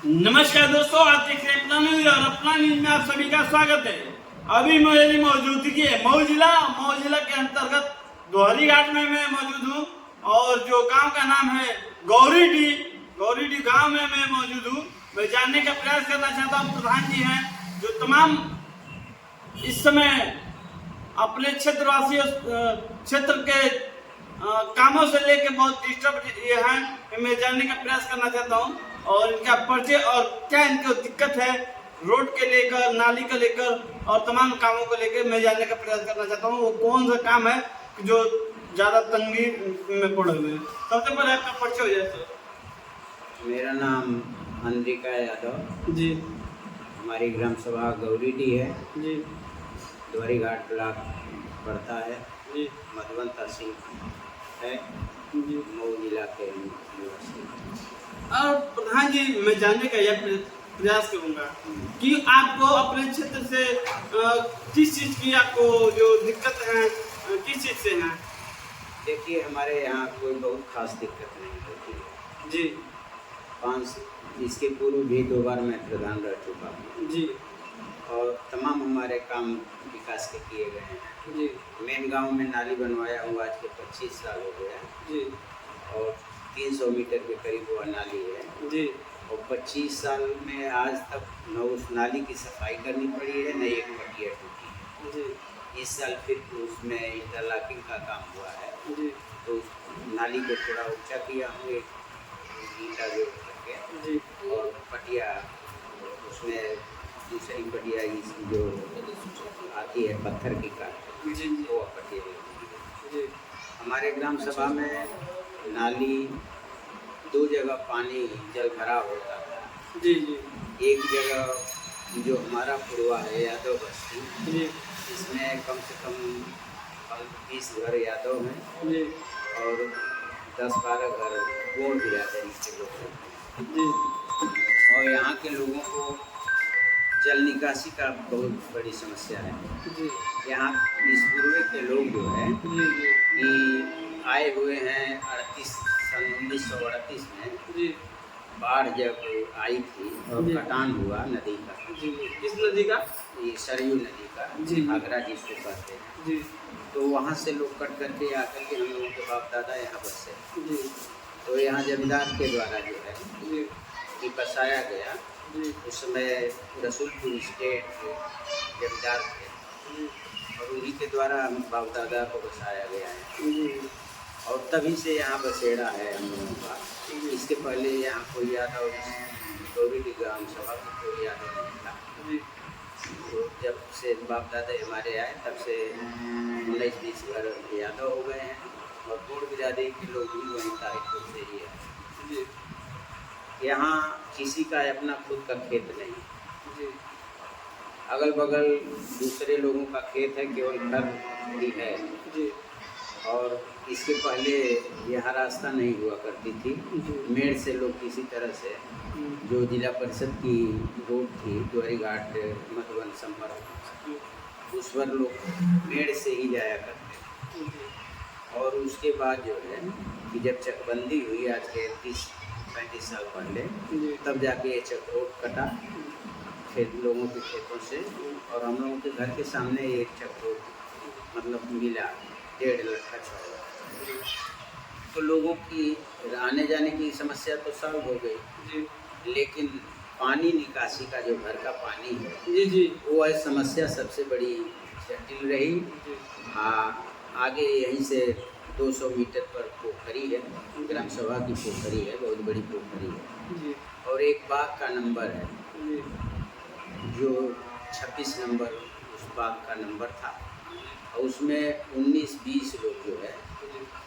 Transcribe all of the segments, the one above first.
नमस्कार दोस्तों, आप देख रहे हैं अपना न्यूज और अपना न्यूज में आप सभी का स्वागत है। अभी मेरी मौजूदगी है मऊ जिला के अंतर्गत दोहरी घाट में मैं मौजूद हूँ और जो गांव का नाम है गौरीडी गांव में मैं मौजूद हूँ। मैं जानने का प्रयास करना चाहता हूँ, प्रधान जी हैं जो तमाम इस समय अपने क्षेत्रवासी क्षेत्र के कामों से लेके बहुत डिस्टर्ब ये हैं। मैं जानने का प्रयास करना चाहता हूँ और इनका परिचय और क्या इनको दिक्कत है रोड के लेकर, नाली को लेकर और तमाम कामों को लेकर मैं जानने का प्रयास करना चाहता हूँ। वो कौन सा काम है जो ज़्यादा तंगी में पड़े हुए हैं। सबसे पहले आपका परिचय हो जाए सर। मेरा नाम अंद्रिका यादव जी। हमारी ग्राम सभा गौरीडी है जी। दोहरी घाट ब्लॉक पड़ता है जी। मधुबन तहसील है जी। मऊ जिला के निवासी। और प्रधान जी, मैं जानने का यह प्रयास करूंगा कि आपको अपने क्षेत्र से किस चीज़ की आपको जो दिक्कत है किस चीज़ से है? देखिए, हमारे यहाँ कोई बहुत खास दिक्कत नहीं होती है जी। इसके पूर्व भी 2 बार मैं प्रधान रह चुका हूँ जी। और तमाम हमारे काम विकास के किए गए हैं जी। मेन गांव में नाली बनवाया हूँ आज के 25 साल हो गया जी। और 300 मीटर के करीब वो नाली है जी। और 25 साल में आज तक न उस नाली की सफाई करनी पड़ी है, न एक पटिया टूटी है जी। इस साल फिर उसमें इंटरलॉकिंग का काम हुआ है जी। तो उस नाली को थोड़ा ऊंचा किया हूँ एक ईंटा जोड़ करके जी। और पटिया उसमें दूसरी पटिया जो आती है पत्थर की काट जी। वो पटिया जी। हमारे ग्राम सभा में नाली 2 जगह पानी जल भरा होता था जी। जी। एक जगह जो हमारा पुरवा है यादव बस्ती जी। इसमें कम से कम 20 घर यादव हैं जी। और 10-12 घर गोंड बिरादरी के लोग हैं जी। और यहाँ के लोगों को जल निकासी का बहुत बड़ी समस्या है जी। यहाँ इस पूर्वे के लोग जो है जी। जी। कि आए हुए हैं 1938 में जी। बाढ़ जब आई थी और कटान हुआ नदी का जी। किस नदी का? ये सरयू नदी का जी। आगरा जिसको कहते हैं जी। तो वहाँ से लोग कट करके आकर के हम लोगों के बाप दादा यहाँ बसे जी। तो यहाँ जमींदार के द्वारा जो है जी। कि बसाया गया जी। उस समय रसूलपुर स्टेट के जमींदार थे जी। और उन्हीं के द्वारा हम बाप दादा को बसाया गया है जी। और तभी से यहाँ बसेरा है हम लोगों का। इसके पहले यहाँ कोई यादव गौरीडी ग्राम सभा में कोई यादव नहीं था जी। तो जब से बाप दादा हमारे आए तब से 19-20 घर यादव हो गए हैं और गोंड बिरादरी के लोग भी वहीं तारीखों से ही है जी। यहाँ किसी का अपना खुद का खेत नहीं जी। अगल बगल दूसरे लोगों का खेत है, केवल घर ही है जी। और इसके पहले यहाँ रास्ता नहीं हुआ करती थी मेड़ से लोग किसी तरह से जो जिला परिषद की रोड थी दोहरी घाट मधुबन संपर्क उस पर लोग मेड़ से ही जाया करते और उसके बाद जो है कि जब चकबंदी हुई आज के 30-35 साल पहले तब जाके ये चक रोड कटा खेत लोगों के खेतों से और हम लोगों के घर के सामने एक चक रोड मतलब मिला 1.5 लट्ठा चौड़ा तो लोगों की आने जाने की समस्या तो सॉल्व हो गई लेकिन पानी निकासी का जो घर का पानी है जी। जी। वो है समस्या सबसे बड़ी जटिल रही। आगे यहीं से 200 मीटर पर पोखरी है ग्राम सभा की पोखरी है बहुत बड़ी पोखरी है जी। और एक बाग का नंबर है जी। जो 26 नंबर उस बाग का नंबर था और उसमें 19-20 लोग जो है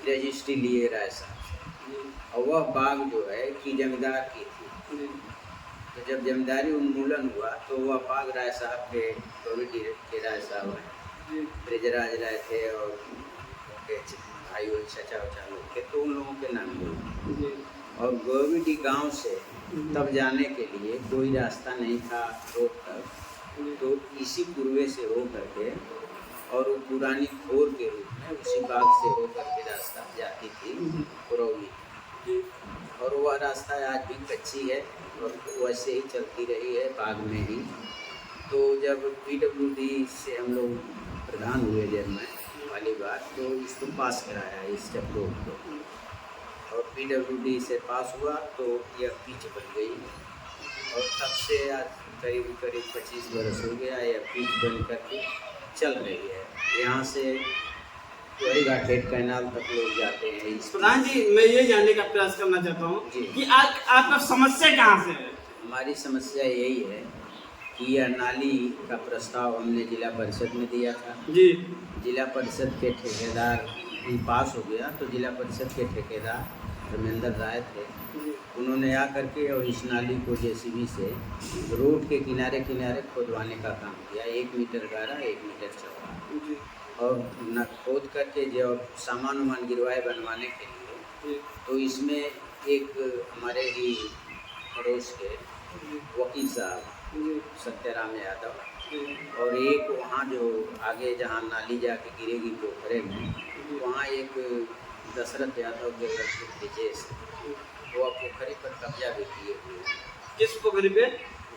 रजिस्ट्री लिए राय साहब से और वह बाग जो है कि जमींदार की थी तो जब जमींदारी उन्मूलन हुआ तो वह बाग राय साहब के कमिटी के राय साहब हैं ब्रजराज राय थे और उनके भाई वही चचा उचा लोग थे तो उन लोगों के नाम हुए और गौरीडी गांव से तब जाने के लिए कोई रास्ता नहीं था रोड तक तो इसी पूर्वे से हो करके और वो पुरानी खोर के रूप में उसी बाग से होकर के रास्ता जाती थी पुरौली और वह रास्ता आज भी कच्ची है और वैसे ही चलती रही है बाग में ही। तो जब PWD से हम लोग प्रधान हुए जब मैं वाली बात, तो इसको पास कराया इस चक्रोड को, और PWD से पास हुआ तो यह पिच बन गई, और तब से आज करीब 25 बरस हो गया यह पिच बन करके चल रही है। यहाँ से द्वारीघाट हेड कैनाल तक लोग जाते हैं। इस प्रधान जी, मैं ये जानने का प्रयास करना चाहता हूँ जी। कि आपका समस्या कहाँ से है? हमारी समस्या यही है कि यह नाली का प्रस्ताव हमने जिला परिषद में दिया था जी। जिला परिषद के ठेकेदार पास हो गया, तो जिला परिषद के ठेकेदार धर्मेंद्र राय थे, उन्होंने आकर के और इस नाली को JCB से रोड के किनारे किनारे खोदवाने का काम किया, 1 मीटर गहरा 1 मीटर चौड़ा, और न खोद करके जो सामान वामान गिरवाए बनवाने के लिए, तो इसमें एक हमारे ही पड़ोस के वकील साहब सत्यराम यादव, और एक वहाँ जो आगे जहाँ नाली जाके गिरेगी पोखरे में, वहाँ एक दशरथ यादव के लड़के ब्रिजेश, वो पोखरी पर कब्जा भी किए हुए हैं। किस पोखरी पे?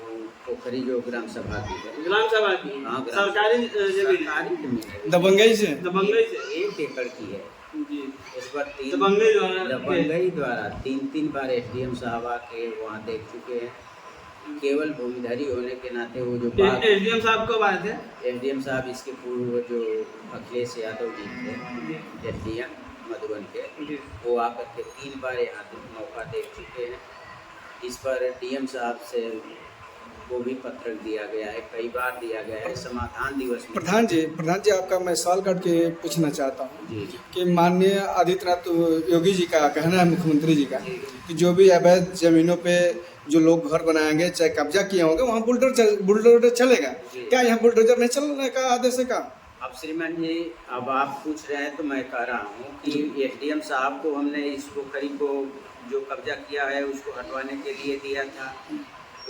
वो पोखरी जो ग्राम सभा की है। ग्राम सभा की? हाँ, सरकारी जमीन है। दबंगई से 1 एकड़ की है जी। इस पर दबंगई द्वारा 3 बार SDM साहब आके वहाँ देख चुके हैं। केवल भूमिधारी होने के नाते वो जो SDM साहब कब आए थे? SDM साहब इसके पूर्व जो अखिलेश यादव जी थे SDM मधुबन के, वो आकर के 3 बार यहाँ मौका देख चुके हैं। इस पर DM साहब से वो भी पत्र दिया गया है, कई बार दिया गया है, समाधान दिवस में। प्रधान जी आपका मैं सवाल काट के पूछना चाहता हूँ जी कि माननीय आदित्यनाथ योगी जी का कहना है, मुख्यमंत्री जी का, कि जो भी अवैध जमीनों पे जो लोग घर बनाएंगे चाहे कब्जा किए होंगे वहाँ बुलडोजर चलेगा। क्या यहाँ बुलडोजर नहीं चलने का आदेश है का? अब श्रीमान जी, अब आप पूछ रहे हैं तो मैं कह रहा हूँ कि SDM साहब को हमने इस पोखरी को जो कब्जा किया है उसको हटवाने के लिए दिया था।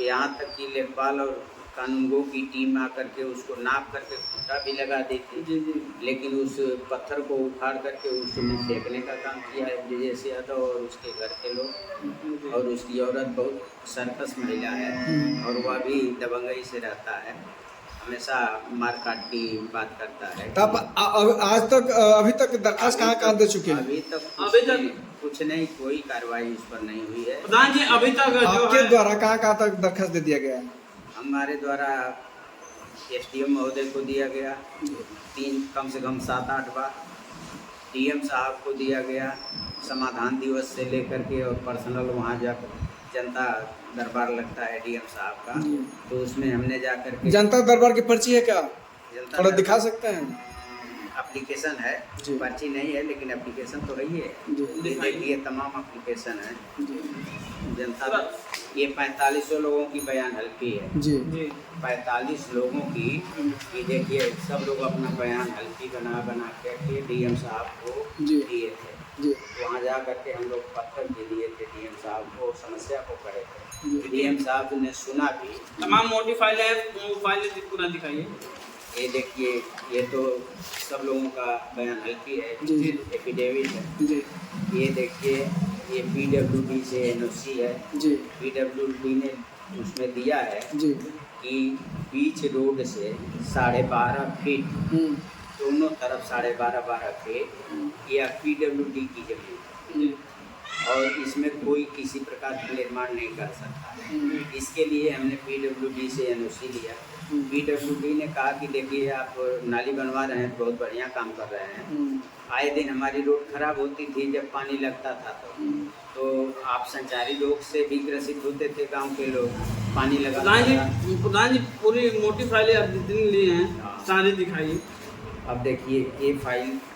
यहाँ तक कि लेखपाल और कानूनगो की टीम आकर के उसको नाप करके खूंटा भी लगा देती, लेकिन उस पत्थर को उखाड़ करके उसमें फेंकने का काम किया है ब्रिजेश यादव और उसके घर के लोग। और उसकी औरत बहुत सर्कस महिला है, और वह भी दबंगई से रहता है, हमेशा मारकाट की बात करता है। तब आज तक अभी तक दरखास्त कहाँ दे चुके हैं? अभी तक कुछ नहीं, कोई कार्रवाई इस पर नहीं हुई है। प्रधान जी, अभी तक आपके द्वारा कहाँ तक दरखास्त दे दिया गया है? हमारे द्वारा SDM महोदय को दिया गया कम से कम 7-8 बार, DM साहब को दिया गया समाधान दिवस से लेकर के, और पर्सनल वहाँ जाकर जनता दरबार लगता है DM साहब का, तो उसमें हमने जाकर के। जनता दरबार की पर्ची है क्या? थोड़ा दिखा सकते हैं? एप्लीकेशन है, पर्ची नहीं है लेकिन एप्लीकेशन तो रही है। देखिए तमाम एप्लीकेशन है जनता। ये 4500 लोगों की बयान हल्फी है जी। 45 लोगों की, ये देखिए सब लोग अपना बयान हल्फी बना के DM साहब को दिए थे। वहाँ जा करके हम लोग पत्थर भी दिए थे DM साहब को, समस्या को कहे थे। DM साहब ने सुना भी। तमाम मोटी फाइलें हैं, फाइलें पूरा दिखाइए। ये देखिए, ये तो सब लोगों का बयान हल्फी है, एफिडेविट है। ये देखिए, ये PWD से NOC है। PWD ने उसमें दिया है कि बीच रोड से 12.5 फीट, दोनों तरफ 12.5 फीट यह PWD की जमीन है, और इसमें कोई किसी प्रकार का निर्माण नहीं कर सकता। इसके लिए हमने PWD से NOC लिया। PWD ने कहा कि देखिए आप नाली बनवा रहे हैं, बहुत बढ़िया काम कर रहे हैं, आए दिन हमारी रोड खराब होती थी जब पानी लगता था, तो आप संचारी रोग से भी ग्रसित होते थे गांव के लोग, पानी लगा। प्रधान जी पूरी मोटी फाइलें आप जितनी ली हैं सारी दिखाइए। अब देखिए ये फाइल